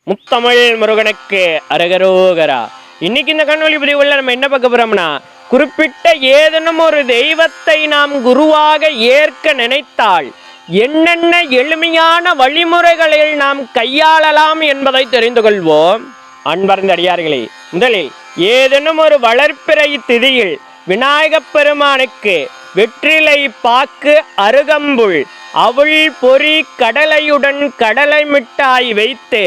முத்தமிழ் முருகனுக்கு அரகரோகரா. இன்னைக்கு இந்த காணொளி பதிவுல நம்ம என்ன பார்க்க போறோம்னா, குறிப்பிட்ட ஏதேனும் ஒரு தெய்வத்தை நாம் குருவாக ஏற்க நினைத்தால் என்னென்ன எளிமையான வழிமுறைகளில் நாம் கையாளலாம் என்பதை தெரிந்து கொள்வோம். அன்பர்ந்த அடியார்களே, முதலில் ஏதேனும் ஒரு வளர்ப்பிறை திதியில் விநாயகப் பெருமானுக்கு வெற்றிலை பாக்கு அருகம்புல் அவள் பொறி கடலையுடன் கடலை மிட்டாய் வைத்து,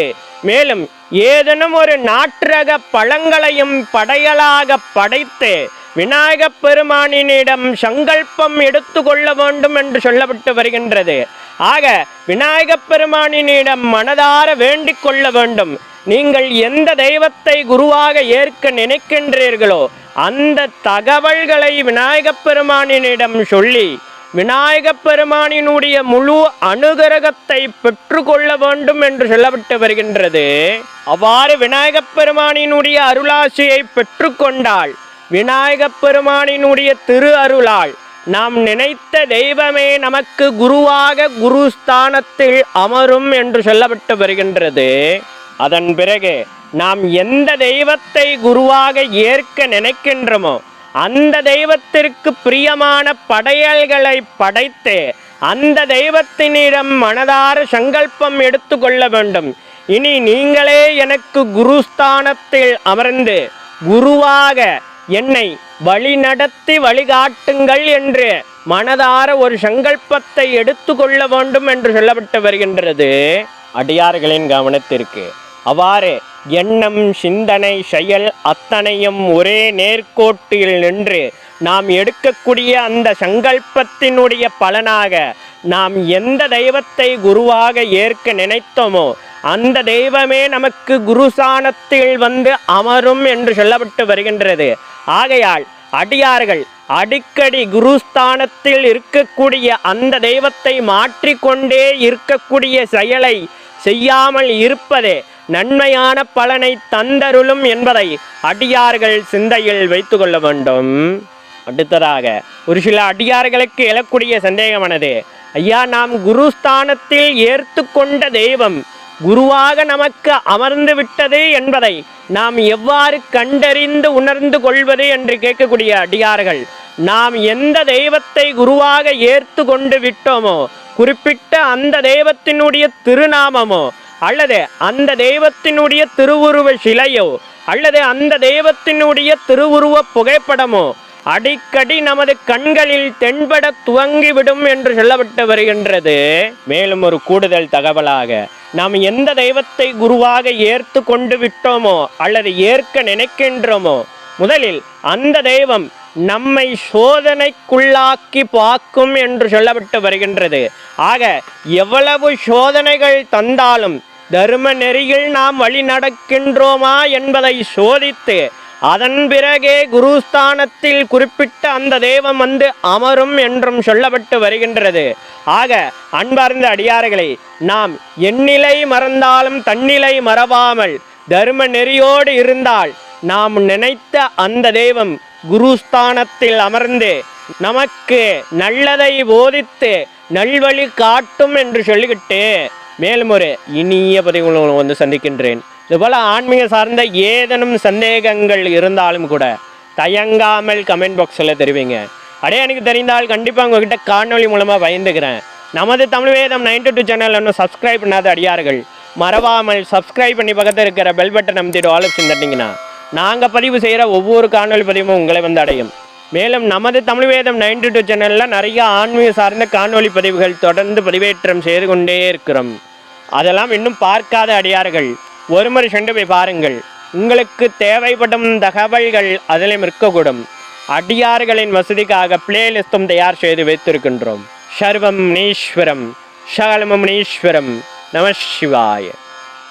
மேலும் ஏதேனும் ஒரு நாற்றக பழங்களையும் படையலாக படைத்து விநாயகப் பெருமானினிடம் சங்கல்பம் எடுத்து கொள்ள வேண்டும் என்று சொல்லப்பட்டு வருகின்றது. ஆக விநாயகப் பெருமானினிடம் மனதார வேண்டிக் கொள்ள வேண்டும். நீங்கள் எந்த தெய்வத்தை குருவாக ஏற்க நினைக்கின்றீர்களோ அந்த தகவல்களை விநாயகப் பெருமானினிடம் சொல்லி விநாயகப் பெருமானினுடைய முழு அனுகிரகத்தை பெற்று கொள்ள வேண்டும் என்று சொல்லப்பட்டு வருகின்றது. அவ்வாறு விநாயகப் பெருமானினுடைய அருளாசியை பெற்று கொண்டால் விநாயகப் பெருமானினுடைய திரு அருளால் நாம் நினைத்த தெய்வமே நமக்கு குருவாக குருஸ்தானத்தில் அமரும் என்று சொல்லப்பட்டு வருகின்றது. அதன் பிறகு நாம் எந்த தெய்வத்தை குருவாக ஏற்க நினைக்கின்றோமோ அந்த தெய்வத்திற்கு பிரியமான படையல்களை படைத்து அந்த தெய்வத்தினிடம் மனதார சங்கல்பம் எடுத்து கொள்ள வேண்டும். இனி நீங்களே எனக்கு குருஸ்தானத்தில் அமர்ந்து குருவாக என்னை வழிநடத்தி வழிகாட்டுங்கள் என்று மனதார ஒரு சங்கல்பத்தை எடுத்து கொள்ள வேண்டும் என்று சொல்லப்பட்டு வருகின்றது. அடியார்களின் கவனத்திற்கு அவ்வாறு எண்ணம் சிந்தனை செயல் அத்தனையும் ஒரே நேர்கோட்டில் நின்று நாம் எடுக்கக்கூடிய அந்த சங்கல்பத்தினுடைய பலனாக நாம் எந்த தெய்வத்தை குருவாக ஏற்க நினைத்தோமோ அந்த தெய்வமே நமக்கு குருஸ்தானத்தில் வந்து அமரும் என்று சொல்லப்பட்டு வருகின்றது. ஆகையால் அடியார்கள் அடிக்கடி குருஸ்தானத்தில் இருக்கக்கூடிய அந்த தெய்வத்தை மாற்றிக்கொண்டே இருக்கக்கூடிய செயலை செய்யாமல் இருப்பதே நன்மையான பலனை தந்தருளும் என்பதை அடியார்கள் சிந்தையில் வைத்து கொள்ள வேண்டும். அடுத்ததாக ஒரு சில அடியார்களுக்கு எழக்கூடிய சந்தேகமானது, ஐயா, நாம் குருஸ்தானத்தில் ஏற்று கொண்ட தெய்வம் குருவாக நமக்கு அமர்ந்து விட்டது என்பதை நாம் எவ்வாறு கண்டறிந்து உணர்ந்து கொள்வது என்று கேட்கக்கூடிய அடியார்கள், நாம் எந்த தெய்வத்தை குருவாக ஏற்று கொண்டு விட்டோமோ குறிப்பிட்ட அந்த தெய்வத்தினுடைய திருநாமமோ அல்லது அந்த தெய்வத்தினுடைய திருவுருவ சிலையோ அல்லது அந்த தெய்வத்தினுடைய திருவுருவ புகைப்படமோ அடிக்கடி நமது கண்களில் தென்பட துவங்கிவிடும் என்று சொல்லப்பட்டு வருகின்றது. மேலும் ஒரு கூடுதல் தகவலாக, நாம் எந்த தெய்வத்தை குருவாக ஏற்று கொண்டு விட்டோமோ அல்லது ஏற்க நினைக்கின்றோமோ முதலில் அந்த தெய்வம் நம்மை சோதனைக்குள்ளாக்கி பார்க்கும் என்று சொல்லப்பட்டு வருகின்றது. ஆக எவ்வளவு சோதனைகள் தந்தாலும் தர்ம நெறியில் நாம் வழி நடக்கின்றோமா என்பதை சோதித்து அதன் பிறகே குருஸ்தானத்தில் குறிப்பிட்ட அந்த தெய்வம் வந்து அமரும் என்றும் சொல்லப்பட்டு வருகின்றது. ஆக அன்பார்ந்த அடியார்களை, நாம் எண்ணிலை மறந்தாலும் தன்னிலை மறவாமல் தர்ம நெறியோடு இருந்தால் நாம் நினைத்த அந்த தெய்வம் குருஸ்தானத்தில் அமர்ந்து நமக்கு நல்லதை போதித்து நல்வழி காட்டும் என்று சொல்லிக்கிட்டு மேலும் ஒரு இனிய பதிவுகளும் வந்து சந்திக்கின்றேன். இதுபோல் ஆன்மீக சார்ந்த ஏதேனும் சந்தேகங்கள் இருந்தாலும் கூட தயங்காமல் கமெண்ட் பாக்ஸில் தெரிவிங்க. அப்படியே எனக்கு தெரிந்தால் கண்டிப்பாக உங்ககிட்ட காணொலி மூலமாக பயந்துக்கிறேன். நமது தமிழ் வேதம் 92 சேனல் இன்னும் சப்ஸ்கிரைப் பண்ணாத அடியார்கள் மறவாமல் சப்ஸ்கிரைப் பண்ணி பக்கத்தில் இருக்கிற பெல் பட்டன் அமைத்திட்டு ஆல் ஆப்ஷன் தட்டிங்கன்னா நாங்கள் பதிவு செய்கிற ஒவ்வொரு காணொலி பதிவும் உங்களை வந்து அடையும். மேலும் நமது தமிழ் வேதம் 92 சேனலில் நிறைய ஆன்மீக சார்ந்த காணொலி பதிவுகள் தொடர்ந்து பதிவேற்றம் செய்து கொண்டே இருக்கிறோம். அதெல்லாம் இன்னும் பார்க்காத அடியார்கள் ஒரு முறை சென்று போய் பாருங்கள். உங்களுக்கு தேவைப்படும் தகவல்கள் அதிலும் இருக்கக்கூடும். அடியார்களின் வசதிக்காக பிளேலிஸ்டும் தயார் செய்து வைத்திருக்கின்றோம். சர்வம் நீஸ்வரம் சகலமும் நீஸ்வரம். நம சிவாய.